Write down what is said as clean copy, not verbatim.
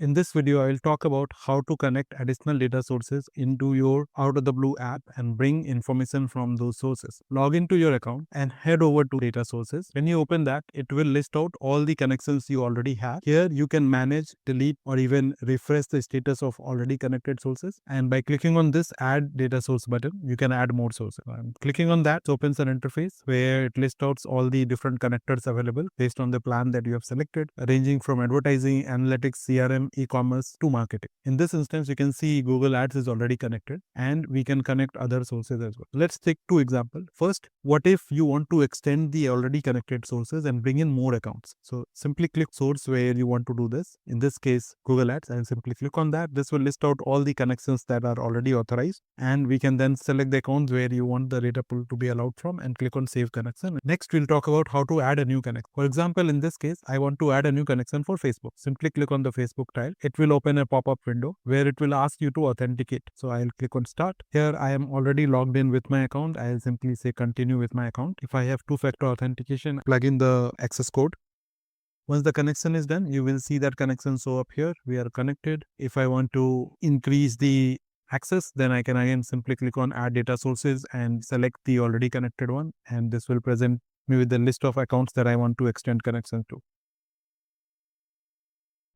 In this video, I will talk about how to connect additional data sources into your Out of the Blue app and bring information from those sources. Log into your account and head over to data sources. When you open that, it will list out all the connections you already have. Here, you can manage, delete, or even refresh the status of already connected sources. And by clicking on this Add Data Source button, you can add more sources. And clicking on that, it opens an interface where it lists out all the different connectors available based on the plan that you have selected, ranging from advertising, analytics, CRM, e-commerce to marketing. In this instance, you can see Google Ads is already connected and we can connect other sources as well. Let's take two examples. First, what if you want to extend the already connected sources and bring in more accounts? So simply click source where you want to do this. In this case, Google Ads, and simply click on that. This will list out all the connections that are already authorized, and we can then select the accounts where you want the data pool to be allowed from and click on save connection. Next, we'll talk about how to add a new connection. For example, in this case, I want to add a new connection for Facebook. Simply click on the Facebook tile. It will open a pop-up window where it will ask you to authenticate. So I'll click on start. Here I am already logged in with my account. I'll simply say continue with my account. If I have two-factor authentication, plug in the access code. Once the connection is done, you will see that connection show up here. We are connected. If I want to increase the access, then I can again simply click on add data sources and select the already connected one, and this will present me with the list of accounts that I want to extend connection to.